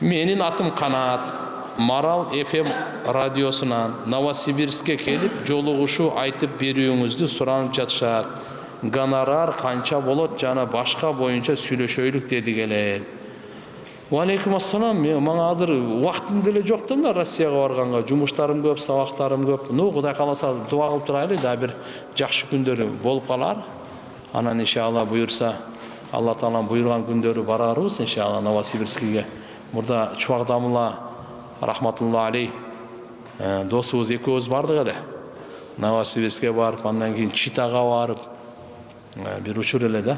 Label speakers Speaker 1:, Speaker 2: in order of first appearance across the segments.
Speaker 1: Менин атым Канат. Марал FM радиосунан Новосибирскке келип жолугушуу айтып берүүңүздү суранып жатышат. Гонорар канча болот жана башка боюнча сүйлөшөйлүк дедик эле. Алейкум ассалам. Мага азыр убактым деле жок да мына Россияга барганга. Жумуштарым көп, сабактарым көп. Кудай кааласа дуа кылып турайлы да бир жакшы күндөр болуп калар. Анан иншалла буюрса, Алла Таалам буйрган күндөрү барарбыз иншалла Новосибирскке. Мурда Чубагдамыла рахматулла алей досубуз экөөбүз бардык эле. Новосибирскке барып, андан кийин Читага барып, бир учур эле да.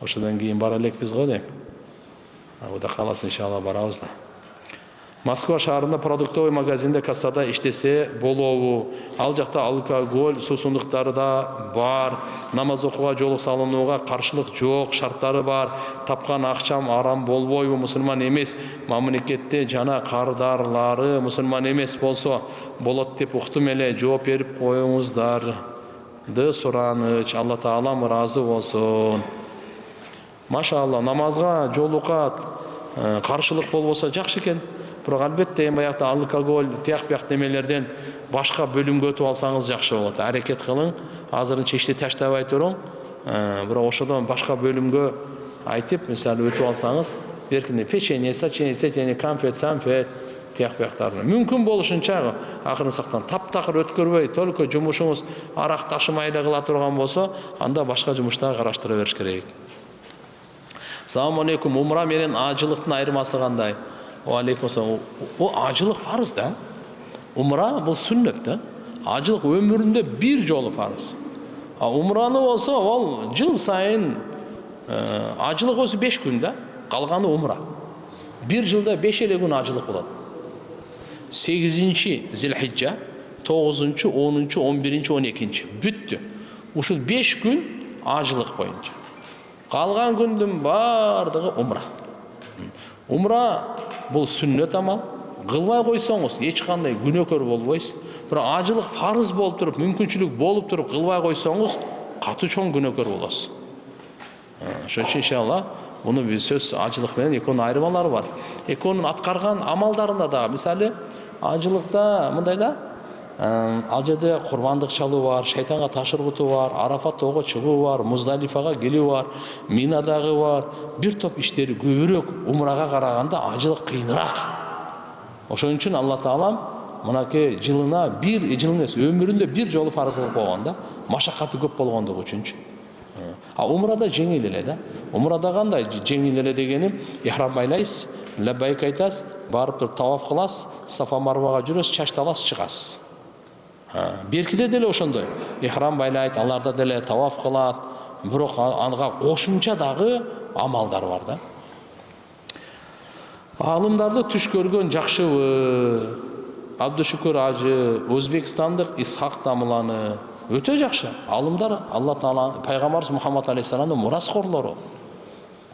Speaker 1: Ошодон кийин бара элекпиз го дейм. Кудай кааласа иншалла барабыз да. Москва шаарында продуктовый магазинде кассада иштесе болобу? Ал жакта алкоголь суусундуктары да бар. Намаз окууга жолук салынууга каршылык жок, шарттары бар. Тапкан акчам арам болбойбу? Мусулман эмес мамлекетте жана кардарлары мусулман эмес болсо болот деп уктум эле. Жооп берип коюңуздар. Сураныч. Алла Таалам ыраазы болсун. Машалла, намазга жолукка каршылык болбосо жакшы экен. Бирок албетте эми баягы алкоголь, тияк-бияк немелерден башка бөлүмгө өтүп алсаңыз жакшы болот. Аракет кылың. Азырынча ишти таштабай туруң. Бирок ошодон башка бөлүмгө айтып, мисалы өтүп алсаңыз, беркине печенье, сечение, конфет, санфет, тияк-бияктарын мүмкүн болушунча акырын сактан таптакыр өткөрбөй, только жумушуңуз арак ташымай эле кыла турган болсо, анда башка жумуштарды караштыра бериш керек. Салам алейкум. Умра менен ажылыктын айырмасы кандай? Алейкум ассалам. Ажылык фарыз да. Умра бул сүннөт да. Ажылык өмүрүндө бир жолу фарыз. Умраны болсо, ал жыл сайын ажылык өзү 5 күн да. Калганы умра. Bir жылда 5 эле күн ажылык болот. 8-ci Zilhicce, 9-cu, 10-cu, 11-ci, 12-ci бүттү. Ушул 5 күн ажылык боюнча. Калган күндүн бардыгы умра. Умра бул сүннөт амал. Кылбай койсоңуз эч кандай күнөөкөр болбойсуз. Бирок ажылык фарыз болуп туруп, мүмкүнчүлүк болуп туруп кылбай койсоңуз катуу чоң күнөөкөр болосуз. Ошон үчүн иншалла муну биз сөз ажылык менен экөөнүн айырмалары бар. Экөөнүн аткарган амалдарында да, мисалы, ажылыкта мындай да, ал жерде курбандык чалуу бар, шайтанга таш ургутуу бар, Арафат тоого чыгуу бар, Муздалифага келүү бар, Минадагы бар. Бир топ иштери көбүрөөк умрага караганда ажылык кыйыныраак. Ошон үчүн Алла Таалам мынакей жылына бир жыл эмес, өмүрүндө бир жолу фарыздык болгондо, машакаты көп болгондугу үчүнчү. Умрада жеңил эле да. Умрада кандай жеңил эле дегеним, ихрам байлайсыз, лаббайк айтасыз, барып туруп таваф кыласыз, Сафа Марвага жүрөсүз, чачты аласыз, чыгасыз. Беркиде деле ошондой. Ихрам байлайт, аларда деле таваф кылат, бирок анга кошумча дагы амалдар бар да. Алымдарды түш көргөн жакшыбы? Абдушукур ажы, Өзбекстандык Исхак Дамыланы өтө жакшы. Алымдар Алла Таала пайгамбарыбыз Мухаммад алейхиссаламдын мураскорлору.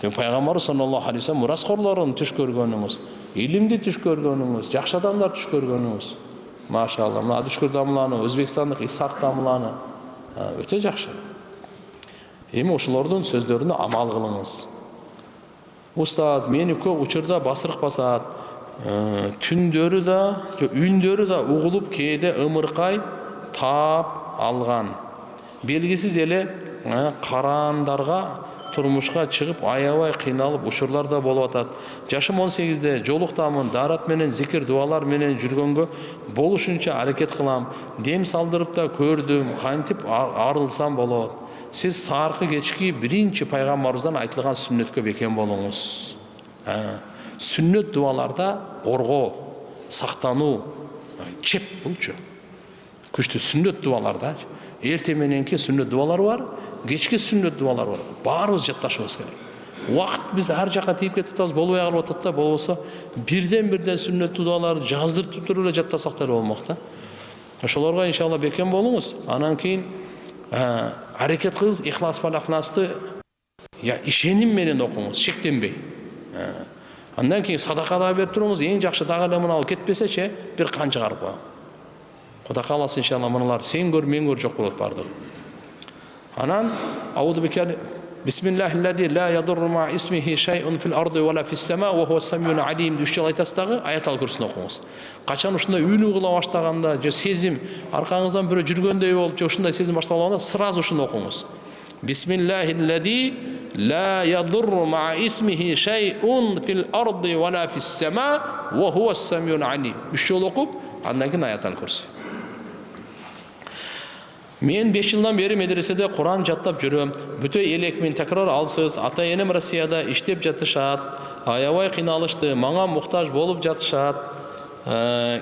Speaker 1: Пайгамбарыбыз саллаллаху алейхи вассалам мураскорлорун түш көргөнүңүз, илимди түш көргөнүңүз, жакшы адамдар түш көргөнүңүз. Машалла, мына Абдушукур Дамыланы, Өзбекстандык Исхак Дамыланы өтө жакшы. Эми ошолордун сөздөрүнө амал кылыңыз. Устаз, мени көп учурда басырык басат. Түндөрү да, үндөрү да угулуп кээде ымыркай таап алган. Белгисиз эле караандарга турмушка чыгып аябай кыйналып учурлар да болуп атат. Жашым 18-де жолуктамын, дарат менен зикир дуалар менен жүргөнгө болушунча аракет кылам. Дем салдырып да көрдүм, кантип арылсам болот. Сиз саркы кечки биринчи пайгамбарыбыздан айтылган сүннөткө бекем болуңуз. Сүннөт дуаларда коргоо, сактануу, чеп булчу. Күчтүү сүннөт дуаларда эрте мененки сүннөт дуалар бар, кечки сүннөт дуалар бар. Баарыбыз жатташыбыз керек. Убакыт биз ар жака тийип кетип атабыз, болбой калып атат да, болбосо бирден сүннөт дуаларды жаздыртып туруп эле жаттасак деле болмок да. Ошолорго иншалла бекем болуңуз. Анан кийин аракет кылыңыз, Ихлас Фалахнасты ишеним менен окуңуз, шектенбей. Андан кийин садака да берип туруңуз, эң жакшы дагы эле мына кетпесечи, бир кан чыгарып коюңуз. Кудай кааласа иншалла мыналар сен көр, мен көр жок болот бардыгы. Анан ауду бекер Бисмиллахиллази ла ядурру ма исмихи шайун фил арди ва ла фис сама ва хуа самиун алим деп 3 жолу айтасыз дагы аятал күрсүн окуңуз. Качан ушундай үнү кыла баштаганда, же сезим аркаңыздан бирөө жүргөндөй болуп, же ушундай сезим башталганда сразу ушуну окуңуз. Бисмиллахиллази ла ядурру ма исмихи шайун фил арди ва ла фис сама ва хуа самиун алим. 3 жолу окуп, андан кийин аятал күрсү. Мен 5 жылдан бери медреседе Куран жаттап жүрөм. Бүтө элек мен такрар алсыз. Ата-энем Россияда иштеп жатышат. Аябай кыйналышты. Мага муктаж болуп жатышат.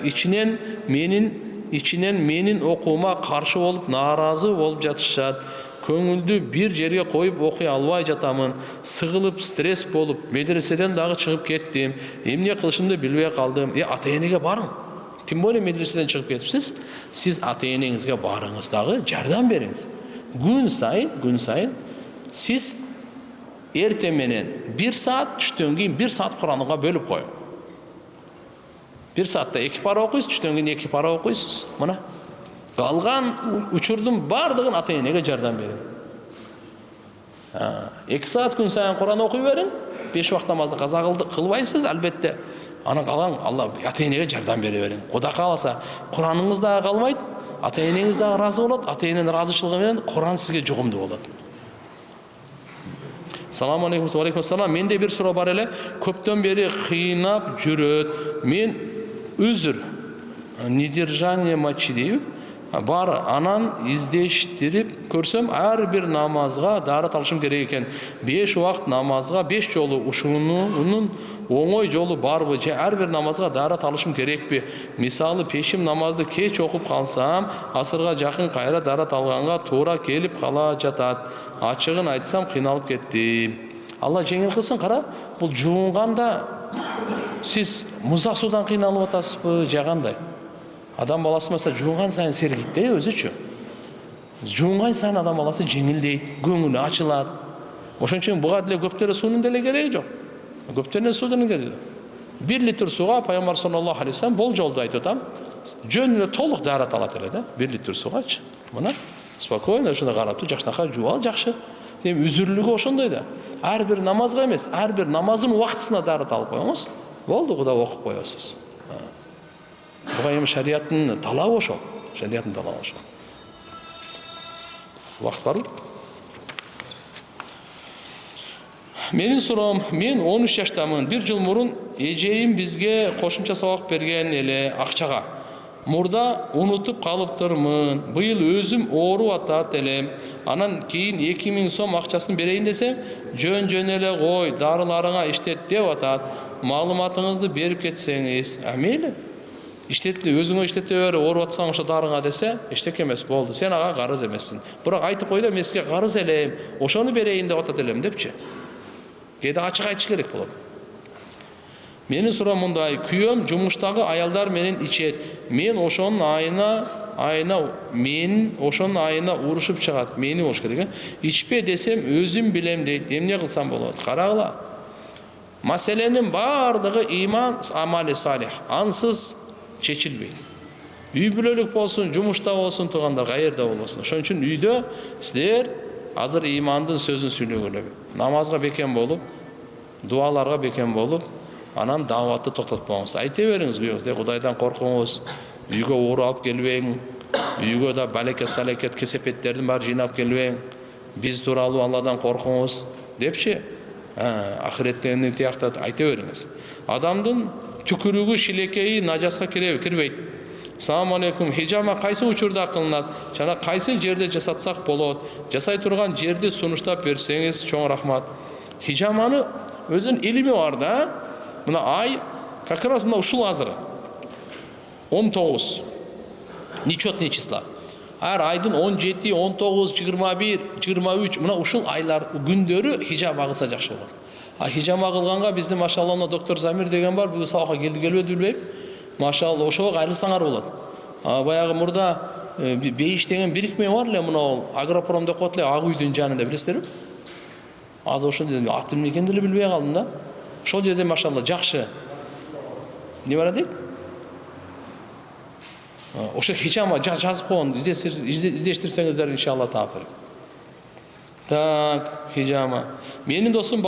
Speaker 1: Ичинен менин окуума каршы болуп, нааразы болуп жатышат. Көңүлдү бир жерге коюп окуй албай жатамын. Сыгылып, стресс болуп, медреседен дагы чыгып кеттим. Эмне кылышымды билбей калдым. Ата-энеге барың. Тем более медреседен чыгып кетипсиз. Сиз ата-энеңизге барыңыз дагы жардам бериңиз. Күн сайын сиз эртең менен 1 саат, түштөн кийин 1 саат Куранга бөлүп коюң. 1 саатта 2 пара окуйсуз, түштөн кийин 2 пара окуйсуз. Мына калган учурдун бардыгын ата-энеге жардам бериң. 2 саат күн сайын Куран окуй бериң. 5 вакыт намазды каза кылбайсыз, албетте. Аны калган Алла ата-энеге жардам бере бериң. Кудай кааласа, Кураныңыз дагы калбайт, ата-энеңиз дагы ыраазы болот, ата-эненин ыраазычылыгы менен Куран сизге жугумдуу болот. Салам алейкум, ва алейкум ассалам. Менде бир суроо бар эле. Көптөн бери кыйнап жүрөт. Мен үзүр, недержание мочи дейби, бар, анан издештирип көрсөм, ар бир намазга даарат алышым керек экен. 5 вакыт намазга 5 жолу ушунун оңой жолу барбы, же ар бир намазга даарат алышым керекпи? Мисалы, пешим намазды кеч окуп калсам, асырга жакын кайра даарат алганга туура келип кала жатат. Ачыгын айтсам, кыйналып кеттим. Алла жеңил кылсын, кара, бул жуунганда сиз муздак суудан кыйналып атасызбы, же кандай? Адам баласы mesela жуунган сайын сергийт де өзүчү. Жуунган сайын адам баласы жеңилдейт, көңүлү ачылат. Ошон үчүн буга деле көптөрө суунун деле кереги жок. Көптөрө суунун кереги. 1 литр сууга пайгамбар саллаллаху алейхи вассалам болжолду айтып атам. Жөн эле толук даарат алат эле да, 1 литр сугачы. Мына спокойно ошондой карап туруп жакшынака жууп ал, жакшы. Дем үзүрлүгү ошондой да. Ар бир намазга эмес, ар бир намаздын убактысына даарат алып коюңуз. Болду, Кудай окуп коесуз. Буга эми шариаттын талабы ошол. Шариаттын талабы ошол. Вакыт барбы? Менин суроом, мен 13 жаштамын. 1 жыл мурун эжейим бизге кошумча сабак берген эле акчага. Мурда унутуп калыптырмын. Быйыл өзүм ооруп атат элем. Анан кийин 2000 сом акчасын берейин десем, жөн эле кой, дарыларыңа иштет деп атат. Маалыматыңызды берип кетсеңиз. Мейли. İştetli, özüңө иштете бер, ооруп атсаң ошо дарыңа десе, эчтеке эмес болду. Сен ага карыз эмессиң. Бирок айтып койду, мен сизге карыз элем, ошону берейин деп атат элем депчи. Кээде ачык айтыш керек болот. Менин суроом мындай, күйөөм жумуштагы аялдар менен ичет. Мен ошонун айына урушуп чыгат. Мени болуш керек. Ичпе десем өзүм билем дейт. Эмне кылсам болот? Карагыла. Маселенин бардыгы иман, амали салих. Ансыз чечилбейт. Үй бүлөлүк болсун, жумушта болсун, туугандар каерде болбосун. Ошон үчүн үйдө силер азыр имандын сөзүн сүйлөгүлөр. Намазга бекем болуп, дуаларга бекем болуп, анан даватты токтотпоңуз. Айта бериңиз күйөөңүзгө, Кудайдан коркуңуз, үйгө оору алып келбең, үйгө да балекет-салекет, кесепеттердин баары жыйнап келбең, биз тууралуу Алладан коркуңуз депчи. Ахиреттен тияктат айта бериңиз. Адамдын түкүрүгү, шилекейи нажаска кирбейт. Салам алейкум. Хижама кайсы учурда кылынат? Жана кайсы жерде жасатсак болот? Жасай турган жерди сунуштап берсеңиз чоң рахмат. Хижаманы өзүнүн илими бар да. Мына ай как раз мына ушул азыр 19. Нечетный числа. Ар айдын 17, 19, 21, 23 мына ушул айлар күндөрү хижама кылса жакшы болот. Хижама кылганга биздин машаллах доктор Замир деген бар, бул сабакка келди келбеди билбейм. Машалла ошого кайрылсаңар болот. Баягы мурда бейиш деген бирикме бар эле, мына агропром деп коет эле, ак үйдүн жанында, билесиздерби? Азыр ошол жерде аты эмне экенин деле билбей калдым да. Ошол жерде машалла жакшы. Не бар дейт? Ошо хижама жазып коюн, издештирсеңиздер иншалла таапыр. Так, хижама. Менин досум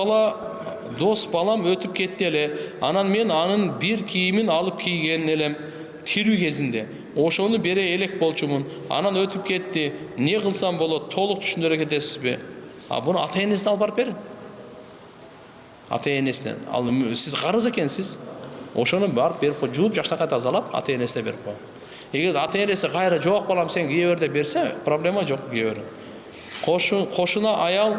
Speaker 1: дос балам өтүп кетти эле. Анан мен анын бир кийимин алып кийген элем тирүү кезинде. Ошону бере элек болчумун. Анан өтүп кетти. Не кылсам болот? Толук түшүндүрө кетесизби? Буну ата-энесине алып барып бериң. Ата-энесине. Сиз карыз экенсиз. Ошону барып берип жууп, жакшынакай тазалап, ата-энесине берип коюң. Эгер ата-энеси кайра жок балам сен кие бер деп берсе, проблема жок, кие бер. Кошуна аял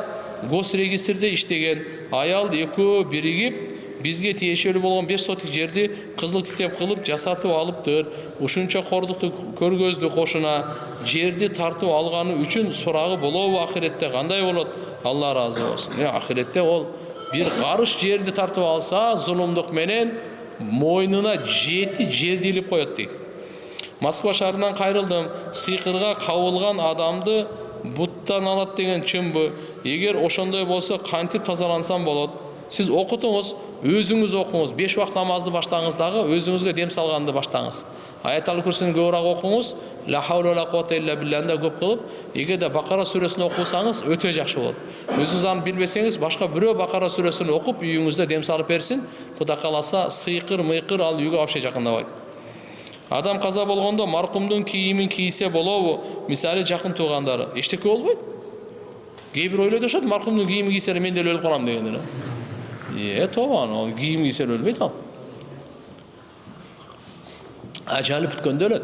Speaker 1: госрегистрде иштеген. Аял экөө биригип бизге тиешелүү болгон 5 сотик жерди кызыл китеп кылып жасатып алыптыр. Ушунча кордукту көргөздү кошуна. Жерди тартып алганы үчүн сурагы болобу ахиретте? Кандай болот? Алла разы болсун. Ахиретте ол бир карыш жерди тартып алса, зулумдук менен мойнуна 7 жерди илип коет дейт. Москва шаарынан кайрылдым. Сыйкырга кабылган адамды буттан алат деген чынбы? Эгер ошондой болсо кантип тазалансам болот? Сиз окутуңуз, өзүңүз окуңуз. 5 убакыт намазды баштаңыз дагы, өзүңүзгө дем салганды баштаңыз. Аятал Курсини көбүрөөк окуңуз. Ла хаула ва ла куввата илля биллахты көп кылып, эгерде Бакара сүрөсүн окусаңыз өтө жакшы болот. Өзүңүз аны билбесеңиз, башка бирөө Бакара сүрөсүн окуп, үйүңүздө дем салып берсин. Кудай кааласа, сыйкыр ал үйгө вообще жакындабайт. Адам каза болгондо маркумдун кийимин кийсе болобу? Мисалы жакын туугандары. Эчтеке болбойт. Кээ бир ойлойт ошот, маркумдун кийимин кийсе мен деле өлүп калам деген эле. Тоон, ал кийим кийсе өлбөйт ал. Ажалы бүткөндө өлөт.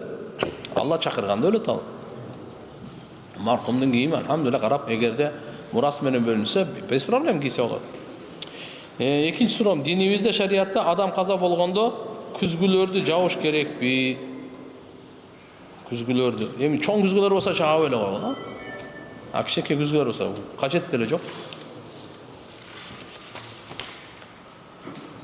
Speaker 1: Алла чакырганда өлөт ал. Маркумдун кийими алхамдулилlah карап, эгерде мурас менен бөлүнсө, без проблем кийсе болот. Экинчи суроом, динибизде, шариатта адам каза болгондо күзгүлөрдү жабыш керекпи? Күзгүлөрдү. Эми чоң күзгүлөр болсо жаап эле койгула. Кичинекей күзгүлөр болсо кажет деле жок.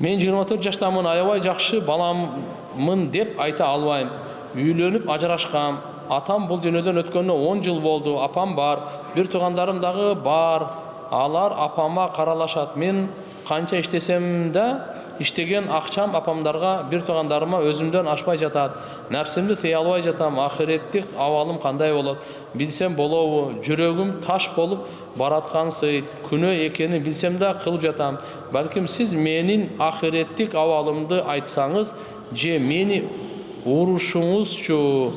Speaker 1: Мен 24 жаштамын, аябай жакшы баламмын деп айта албайм. Үйлөнүп ажырашкам. Атам бул дүйнөдөн өткөнүнө 10 жыл болду. Апам бар, бир туугандарым дагы бар. Алар апама каралашат. Мен канча иштесем да, иштеген акчам апамдарга, бир туугандарыма өзүмдөн ашпай жатат. Нәпсимди тыя албай жатам. Ахиреттик абалым кандай болот? Билсем болобу? Жүрөгүм таш болуп бараткансый. Күнөө экенин билсем да кылып жатам. Балким сиз менин ахиреттик абалымды айтсаңыз, же мени урушуңузчу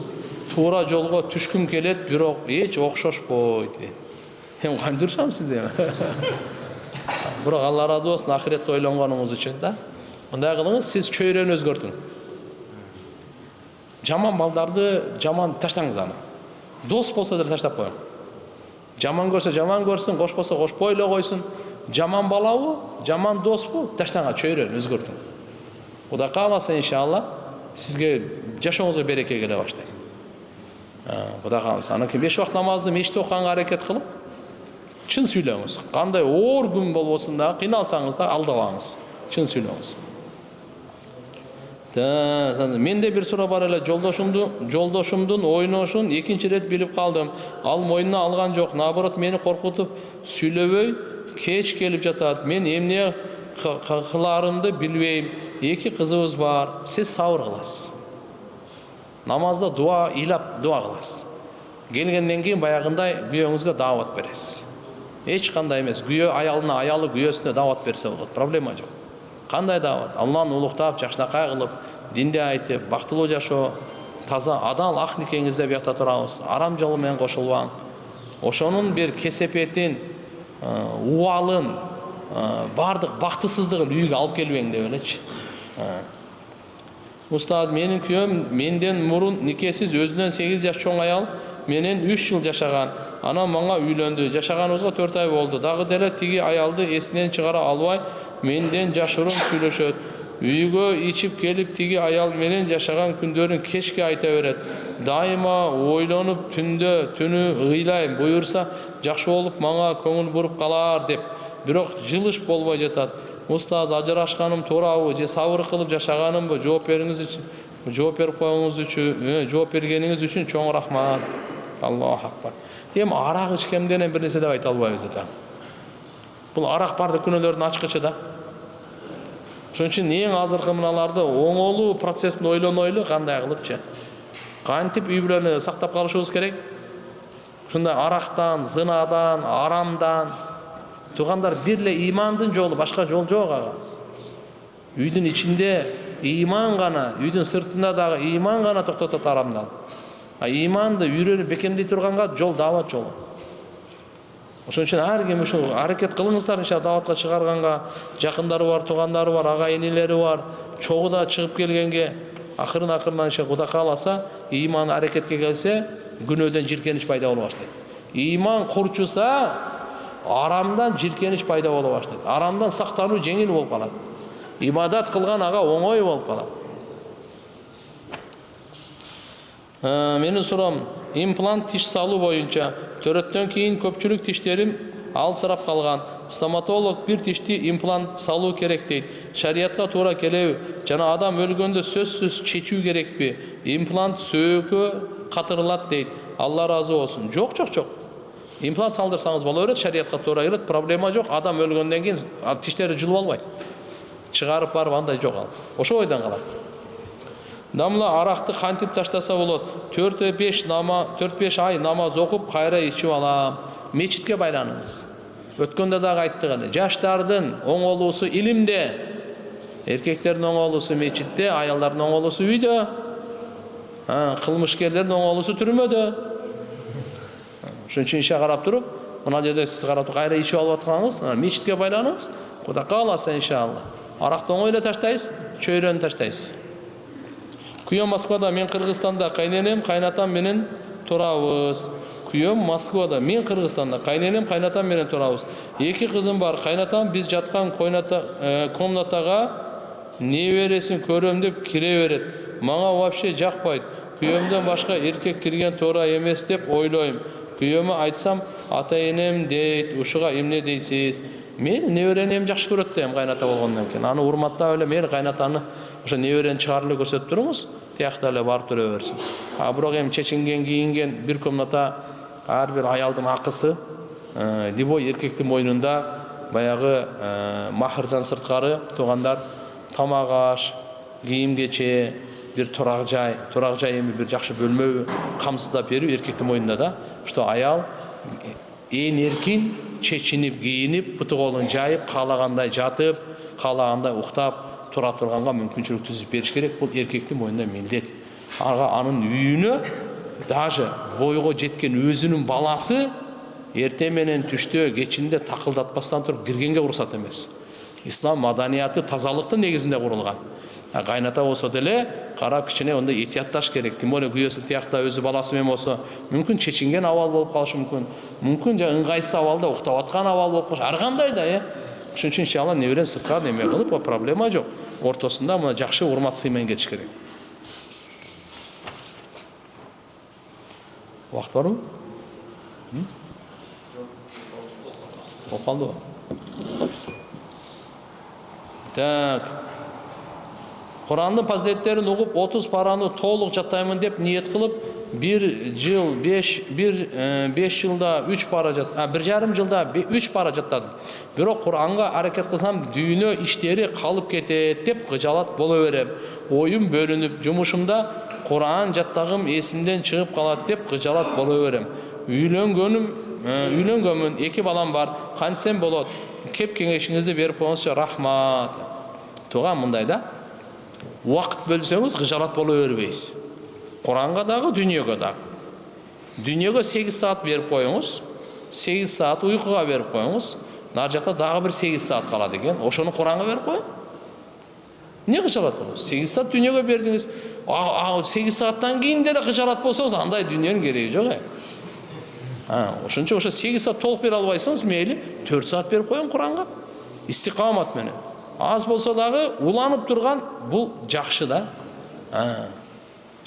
Speaker 1: туура жолго түшкүм келет, бирок эч окшошпойт. Эми кантип турсам сизде? Бирок Алла разы болсун ахиретте ойлонгонуңуз үчүн да. Мындай кылыңыз, сиз чөйрөнү өзгөртүң. Жаман балдарды жаман таштаңыз аны. Дос болсо деле таштап коюң. Жаман көрсө жаман көрсүн, кош болсо кошпой эле койсун. Жаман балабы, жаман доспу, таштаңа чөйрөнү өзгөртүң. Кудай кааласа иншалла сизге жашооңузга береке келе баштайт. Кудай кааласа, анан 5 убакыт намазды мешитте окуганга аракет кылып, чын сүйлөңүз. Кандай оор күн болбосун да, кыйналсаңыз да алдабаңыз. Чын сүйлөңүз. Менде бир суроо бар эле, жолдошумдун ойношун экинчи рет билип калдым. Ал мойнуна алган жок, наоборот мени коркутуп сүйлөбөй кеч келип жатат. Мен эмне кыларымды билбейм. 2 кызыбыз бар. Сиз сабыр кыласыз. Намазда дуа ыйлап дуа кыласыз. Келгенден кийин баягындай күйөөңүзгө даават бересиз. Эч кандай эмес. Күйөө аялына, аялы күйөөсүнө даават берсе болот. Проблема жок. Кандай даават? Алланы улуктап, жакшынакай кылып, динди айтып, бактылуу жашоо, таза, адал ак никеңизде биякта турабыз. Арам жолу менен кошулбаң. Ошонун бир кесепетин, убалын, бардык бактысыздыгын үйгө алып келбең деп элечи. Устаз, менин күйөөм менден мурун никесиз өзүнөн 8 жаш чоң аял менен 3 жыл жашаган. Анан мага үйлөндү. Жашаганыбызга 4 ай болду. Дагы деле тиги аялды эсинен чыгара албай, менден жашыруун сүйлөшөт. Үйгө ичип келип тиги аял менен жашаган күндөрүн кечке айта берет. Дайыма ойлонуп түнү ыйлайм. Буюрса жакшы болуп мага көңүл буруп калар деп. Бирок жылыш болбой жатат. Устаз, ажырашканым туурабы же сабыр кылып жашаганымбы? Жооп бериңиз үчүн, жооп берип коюңуз үчүн, жооп бергениңиз үчүн чоң рахмат. Аллаху акбар. Эми арак ичкемден бир нерсе деп айта албайбыз да. Бул арак бардык күнөөлөрдүн ачкычы да. Ошон үчүн эң азыркы мыналарды оңолуу процессин ойлонойлу, кандай кылыпчы. Кантип үй бүлөнү сактап калышыбыз керек? Ушундай арактан, зынадан, арамдан. Тугандар, бир эле имандын жолу, башка жол жок ага. Үйдүн ичинде иман гана, үйдүн сыртында дагы иман гана токтотот арамдан. А иманды үйрөнүп бекемдей турганга жол даават жолу. Ошон үчүн ар ким ушул аракет кылыңыздар, иншалла дааватка чыгарганга, жакындары бар, туугандары бар, ага энелери бар, чогуу да чыгып келгенге акырын иншалла Кудай кааласа, иман аракетке келсе, күнөөдөн жиркенич пайда боло баштайт. Иман курчуса, арамдан жиркенич пайда боло баштайт. Арамдан сактануу жеңил болуп калат. Ибадат кылган ага оңой болуп калат. Менин сурам, имплант тиш салуу боюнча төрөттөн кийин көпчүлүк тиштерим алсырап калган. Стоматолог бир тишти имплант салуу керек дейт. Шариятка туура келеби? Жана адам өлгөндө сөзсүз чечүү керекпи? Имплант сөөгө катырылат дейт. Алла разы болсун. Жок. Имплант салдырсаңыз боло берет, шариятка туура келет, проблема жок. Адам өлгөндөн кийин тиштери жылып албайт. Чыгарып барып андай жок ал. Ошо ойдон калат. Дамла аракты кантип таштаса болот? 4-5 ай намаз окуп кайра ичип алам. Мечитке байланыңыз. Өткөндө дагы айттык эле. Жаштардын оңолуусу илимде, эркектердин оңолуусу мечитте, аялдардын оңолуусу үйдө. Кылмышкерлердин оңолуусу түрмөдө. Ошон үчүн ишке карап туруп, мына жерде сиз карап кайра ичип алып атканыңыз, мечитке байланыңыз. Кудай кааласа иншалла. Аракты оңой эле таштайсыз, чөйрөнү таштайсыз. Күйөөм Москвада, мен Кыргызстанда, кайненем, кайнатам менен турабыз. Күйөөм Москвада, мен Кыргызстанда, кайненем, кайнатам менен турабыз. 2 кызым бар, кайнатам биз жаткан комнатага небересин көрөм деп кире берет. Мага вообще жакпайт. Күйөөмдөн башка эркек кирген туура эмес деп ойлойм. Күйөөмө айтсам, ата-энем дейт, ушуга эмне дейсиз? Мен неберени жакшы көрөт дейм кайната болгондон кийин. Аны урматтап эле мен кайнатаны ошо неберени чыгарып эле көрсөтүп туруңуз, тиякта эле барып тура берсин. Бирок эми чечинген, кийинген бир комната ар бир аялдын акысы, любой эркектин мойнунда баягы махырдан сырткары туугандар тамак аш, кийим-кече, бир турак жай эми бир жакшы бөлмө камсыздап берүү эркектин мойнунда да. Что аял ээн эркин чечинип, кийинип, буту колун жайып, каалагандай жатып, каалагандай уктап тура турганга мүмкүнчүлүк түзүп бериш керек. Бул эркектин мойнунда милдет. Ага анын үйүнө даже бойго жеткен өзүнүн баласы эртең менен түштө, кечинде такылдатпастан туруп киргенге уруксат эмес. Ислам маданияты тазалыктын негизинде курулган. Кайната болсо деле карап кичине онда этиятташ керек. Тим более күйөөсү тиякта өзү баласы менен болсо, мүмкүн чечинген абал болуп калышы мүмкүн. Мүмкүн жа ыңгайсыз абалда уктап аткан абал болуп калышы. Ар кандай да, Ошон үчүн иншалла неберен сыртка неме кылып, проблема жок. Ортосунда мына жакшы урмат сый менен кетиш керек. Вакыт барбы? Жок. Калдыбы? Так. Курандын фазилеттерин угуп 30 параны толук жаттаймын деп ниет кылып, 1 жылда 3 пара жат, 1,5 жылда 3 пара жаттадым. Бирок Куранга аракет кылсам дүйнө иштери калып кетет деп кыжалат боло берем. Оюм бөлүнүп, жумушумда Куран жаттагым эсимден чыгып калат деп кыжалат боло берем. Үйлөнгөнмүн, 2 балам бар. Кантсем болот? Кеп кеңешиңизди берип коюңузчу, рахмат. Туган мындай да. Вакыт бөлсөңүз кыжалат боло бербейсиз. Куранга дагы, дүйнөгө дагы. Дүйнөгө 8 саат берип коюңуз, 8 саат уйкуга берип коюңуз. Нар жакта дагы бир 8 саат калат экен. Ошону Куранга берип коюң. Не кыжалат болосуз? 8 саат дүйнөгө бердиңиз. 8 сааттан кийин деле кыжалат болсоңуз, андай дүйнөнүн кереги жок. Ошон үчүн ошо 8 саат толук бере албайсыңыз, мейли 4 саат берип коюң Куранга. Истикамат менен. Аз болсо дагы уланып турган, бул жакшы да.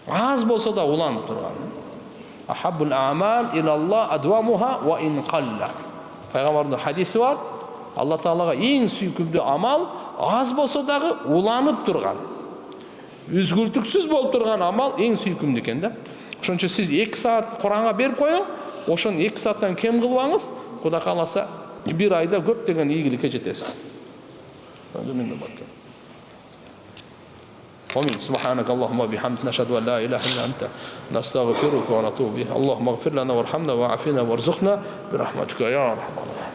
Speaker 1: Аз болсо да уланып турган. Ахаббул а'мал илаллах адвамуха ва ин қалла. Пайгамбардын хадиси бар. Алла Таалага эң сүйкүмдүү амал аз болсо дагы уланып турган. Үзгүлтүксүз болуп турган амал эң сүйкүмдүү экен да. Ошон үчүн сиз 2 саат Куранга берип коюң, ошону 2 сааттан кем кылбаңыз, Кудай кааласа 1 айда көп деген ийгиликке жетесиз. ومن سبحانك اللهم وبحمدك نشهد أن لا إله إلا أنت نستغفرك ونتوب إليك اللهم اغفر لنا وارحمنا وعافنا وارزقنا برحمتك يا أرحم الراحمين.